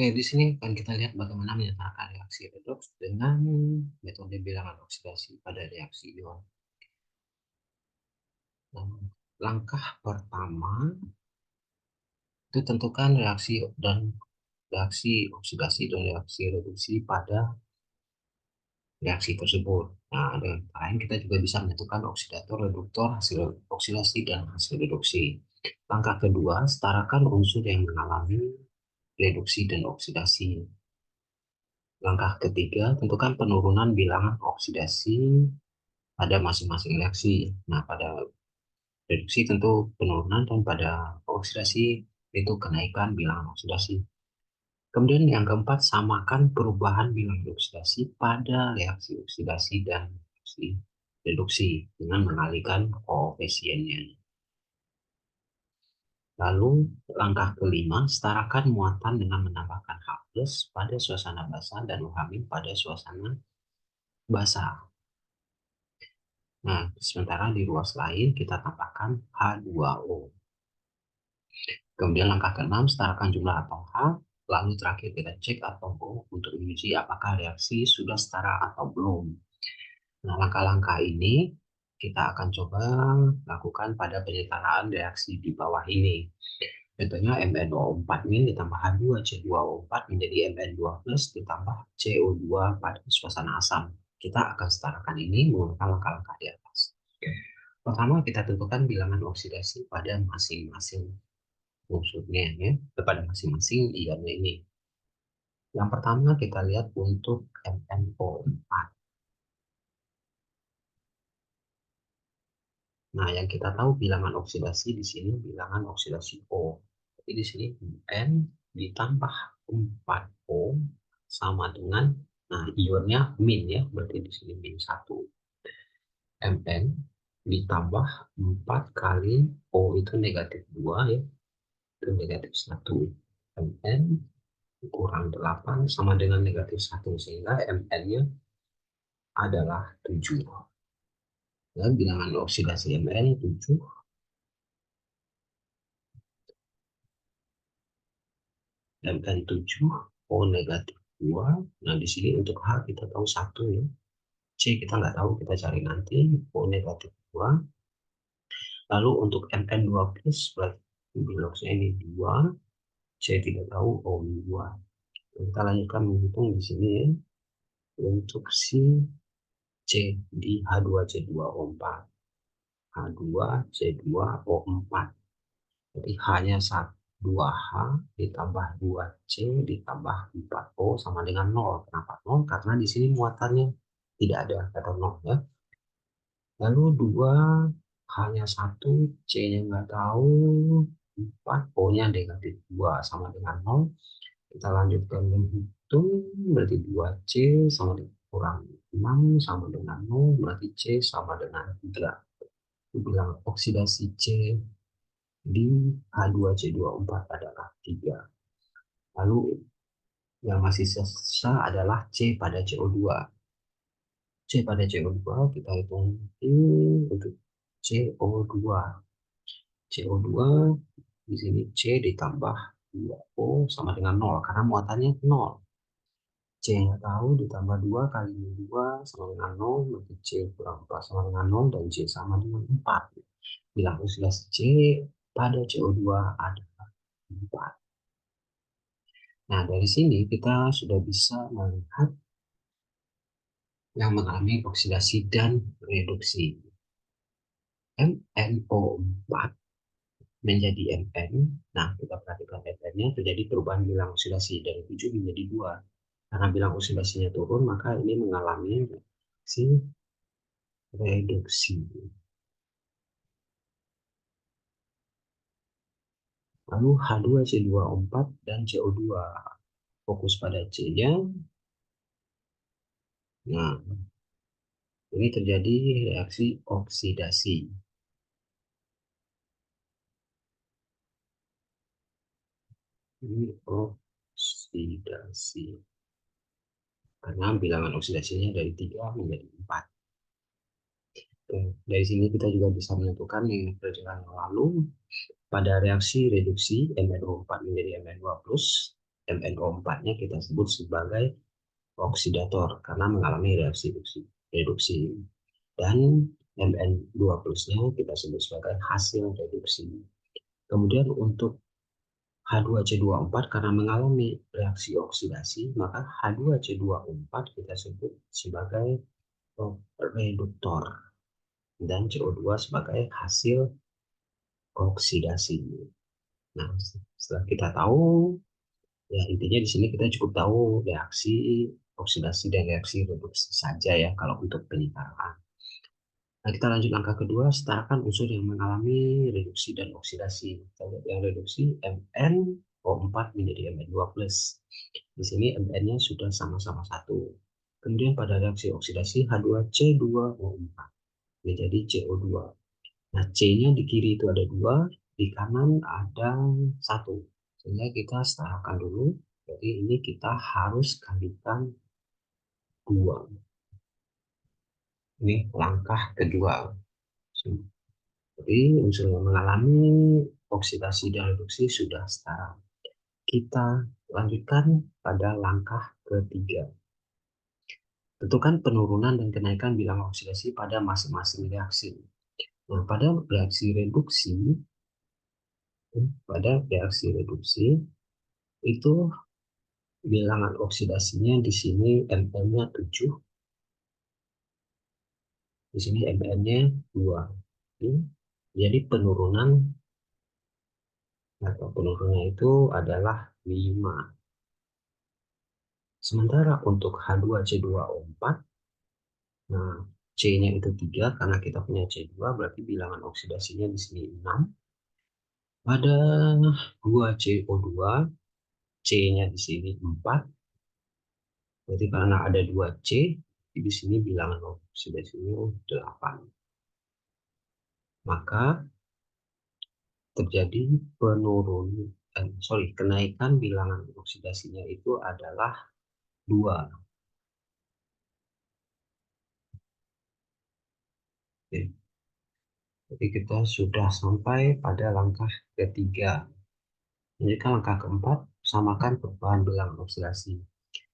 Oke, di sini akan kita lihat bagaimana menyatakan reaksi redoks dengan metode bilangan oksidasi pada reaksi ion. Nah, langkah pertama itu tentukan reaksi oksidasi dan reaksi reduksi pada reaksi tersebut. Nah, dengan cara lain kita juga bisa menentukan oksidator, reduktor, hasil oksidasi dan hasil reduksi. Langkah kedua, setarakan unsur yang mengalami reduksi dan oksidasi. Langkah ketiga, tentukan penurunan bilangan oksidasi pada masing-masing reaksi. Nah, pada reduksi tentu penurunan dan pada oksidasi itu kenaikan bilangan oksidasi. Kemudian yang keempat, samakan perubahan bilangan oksidasi pada reaksi oksidasi dan reaksi reduksi dengan mengalihkan koefisiennya. Lalu langkah kelima, setarakan muatan dengan menambahkan H+ pada suasana basah dan OH- pada suasana basah. Nah, sementara di ruas lain kita tambahkan H2O. Kemudian langkah keenam, setarakan jumlah atom H. Lalu terakhir kita cek atom O untuk menguji apakah reaksi sudah setara atau belum. Nah, langkah-langkah ini kita akan coba lakukan pada penyetaraan reaksi di bawah ini. Contohnya MnO4- ditambah H2CO4 menjadi Mn2+ ditambah CO2 pada suasana asam. Kita akan setarakan ini menggunakan langkah-langkah di atas. Pertama, kita tentukan bilangan oksidasi pada masing-masing unsurnya ya, kepada masing-masing ionnya ini. Yang pertama kita lihat untuk MnO4. Nah, yang kita tahu bilangan oksidasi di sini bilangan oksidasi O. Jadi di sini N ditambah 4O sama dengan, nah ionnya min ya, berarti di sini min 1. Mn ditambah 4 kali O itu negatif 2 ya, itu negatif 1. Mn kurang 8 sama dengan negatif 1, sehingga Mn-nya adalah 7. Dan bilangan oksidasi Mn 7. Mn7 O negatif 2. Nah, di sini untuk H kita tahu 1 ya. C kita nggak tahu, kita cari nanti. O negatif 2. Lalu untuk Mn2+, berarti biloxnya ini 2. C tidak tahu, O 2. Kita lanjutkan menghitung di sini ya. Untuk si C di H2C2O4. H2C2O4. Jadi hanya 2H ditambah 2C ditambah 4O sama dengan 0. Kenapa 0? Karena di sini muatannya tidak ada kata 0 ya. Lalu 2 hanya 1, C-nya nggak tahu, 4 O-nya negatif 2 sama dengan 0. Kita lanjutkan menghitung, berarti 2C sama dengan kurang 6 sama dengan 0, berarti C sama dengan 3. Bilang oksidasi C di H2C24 adalah 3. Lalu yang masih sisa adalah C pada CO2. C pada CO2 kita hitung untuk CO2. CO2 di sini C ditambah 2O sama dengan 0 karena muatannya 0. C-nya tahu ditambah 2 kali 2 sama dengan 0, berarti C kurang 4 sama dengan 0 dan C sama dengan 4. Bilang oksidasi C pada CO2 adalah 4. Nah, dari sini kita sudah bisa melihat yang mengalami oksidasi dan reduksi. MnO4 menjadi Mn. Nah, kita perhatikan Mn-nya terjadi perubahan bilang oksidasi dari 7 menjadi 2. Karena bilang oksidasinya turun, maka ini mengalami reaksi reduksi. Lalu H2C2O4 dan CO2. Fokus pada C-nya. Nah, ini terjadi reaksi oksidasi. Ini oksidasi. Karena bilangan oksidasinya dari 3 menjadi 4. Dari sini kita juga bisa menentukan yang pelajaran lalu pada reaksi reduksi MnO4 menjadi Mn2+, MnO4-nya kita sebut sebagai oksidator karena mengalami reaksi reduksi. Dan Mn2 plusnya kita sebut sebagai hasil reduksi. Kemudian untuk H2C24 karena mengalami reaksi oksidasi, maka H2C24 kita sebut sebagai reduktor dan CO2 sebagai hasil oksidasi. Nah, setelah kita tahu, ya intinya di sini kita cukup tahu reaksi oksidasi dan reaksi reduksi saja ya kalau untuk penyitaan. Nah, kita lanjut angka kedua, setarakan unsur yang mengalami reduksi dan oksidasi. Kita lihat yang reduksi MnO4 menjadi Mn2+. Di sini Mn-nya sudah sama-sama satu. Kemudian pada reaksi oksidasi H2C2O4 menjadi CO2. Nah, C-nya di kiri itu ada 2, di kanan ada 1. Sehingga kita setarakan dulu. Jadi ini kita harus kalikan 2. Ini langkah kedua. Jadi unsur yang mengalami oksidasi dan reduksi sudah setara. Kita lanjutkan pada langkah ketiga. Tentukan penurunan dan kenaikan bilangan oksidasi pada masing-masing reaksi. Nah, pada reaksi reduksi itu bilangan oksidasinya di sini Mn-nya 7, di sini Mn-nya 2. Jadi penurunan atau penurunannya itu adalah 5. Sementara untuk H2C2O4, nah C-nya itu 3 karena kita punya C2, berarti bilangan oksidasinya di sini 6. Pada 2CO2, C-nya di sini 4. Berarti karena ada 2C, di sini bilangan oksidasinya 8. Maka terjadi kenaikan bilangan oksidasinya itu adalah 2. Oke. Jadi kita sudah sampai pada langkah ketiga. Jadi kan langkah keempat, samakan perubahan bilangan oksidasi.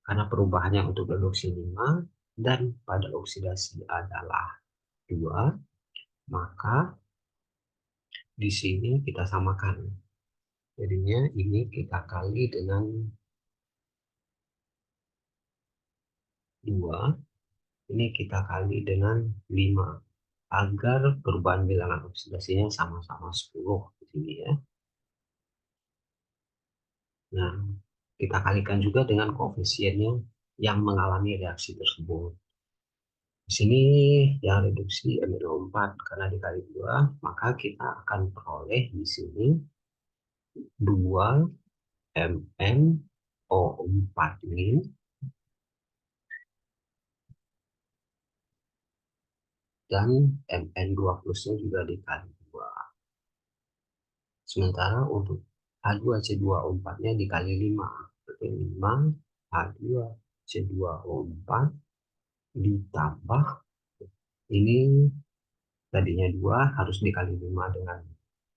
Karena perubahannya untuk reduksi 5 dan pada oksidasi adalah 2, maka di sini kita samakan. Jadinya ini kita kali dengan 2, ini kita kali dengan 5. Agar perubahan bilangan oksidasinya sama-sama 10 di sini ya. Nah, kita kalikan juga dengan koefisiennya yang mengalami reaksi tersebut. Di sini yang reduksi MnO4 karena dikali 2, maka kita akan peroleh di sini 2 MnO4 ini dan Mn2 plusnya juga dikali 2. Sementara untuk H2C2O4-nya dikali 5. Berarti 5 H2C2O4 ditambah ini tadinya 2 harus dikali 5 dengan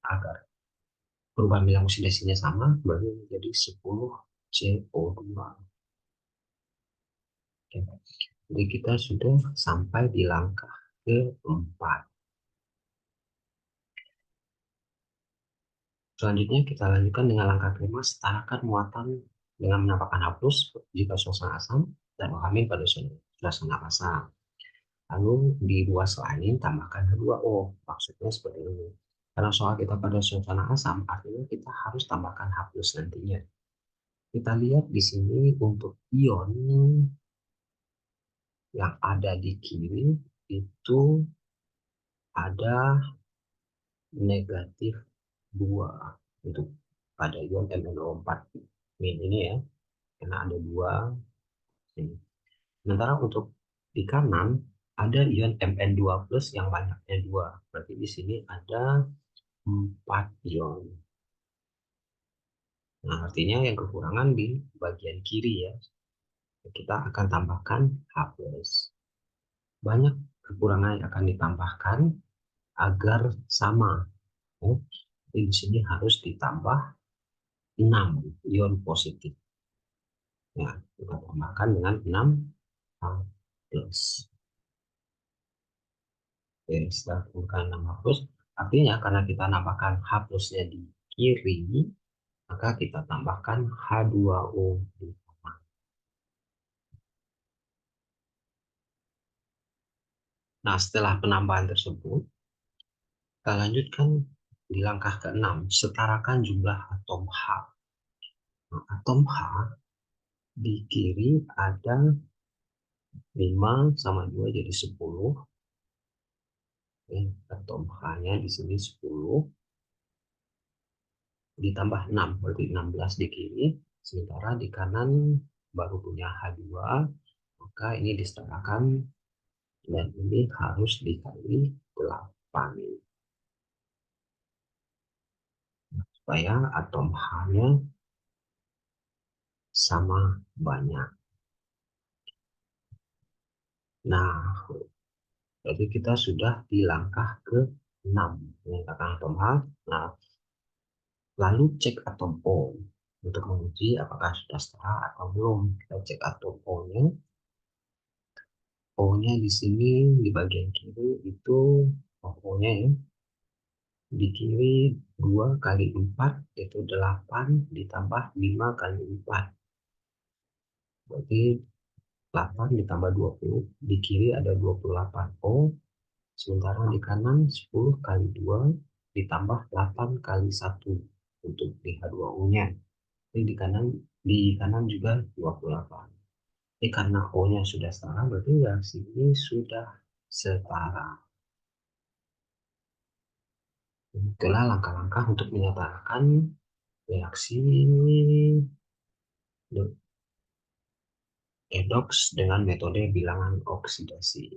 agar perubahan bilangan oksidasinya sama, berarti menjadi 10 CO2. Oke. Jadi kita sudah sampai di langkah keempat. Selanjutnya kita lanjutkan dengan langkah kelima, setarakan muatan dengan menambahkan H+ jika suasana asam dan OH- pada suasana asam. Lalu di ruas lain tambahkan H2O. Maksudnya seperti ini. Karena soal kita pada suasana asam, artinya kita harus tambahkan H+ nantinya. Kita lihat di sini untuk ion yang ada di kiri itu ada negatif 2 untuk pada ion MnO4 min ini ya, karena ada 2 ini. Sementara untuk di kanan ada ion Mn2 plus yang banyaknya 2, berarti di sini ada 4 ion. Nah, artinya yang kekurangan di bagian kiri ya. Kita akan tambahkan H+. Banyak kekurangan yang akan ditambahkan agar sama. Jadi di sini harus ditambah 6 ion positif. Ya, kita tambahkan dengan 6 H plus. Oke, setelah temukan 6 H plus, artinya karena kita nambahkan H plusnya di kiri, maka kita tambahkan H2O di kanan. Nah, setelah penambahan tersebut, kita lanjutkan di langkah ke-6, setarakan jumlah atom H. Nah, atom H di kiri ada 5 sama 2 jadi 10. Oke, atom H-nya di sini 10 ditambah 6, berarti 16 di kiri. Sementara di kanan baru punya H2, maka ini disetarakan dan ini harus dikali 8 supaya atom H-nya sama banyak. Nah, berarti kita sudah di langkah ke-6 menyatakan atom H. Nah, lalu cek atom O untuk menguji apakah sudah setara atau belum. Kita cek atom O-nya. O-nya di sini di bagian kiri itu O-nya ya. Di kiri 2 kali 4 yaitu 8 ditambah 5 kali 4. Berarti 8 ditambah 20. Di kiri ada 28 O. Sementara di kanan 10 kali 2 ditambah 8 kali 1 untuk di H2O-nya. Jadi di kanan juga 28. Jadi karena O-nya sudah setara, berarti reaksi ini sudah setara. Itulah langkah-langkah untuk menyatakan reaksi redoks dengan metode bilangan oksidasi.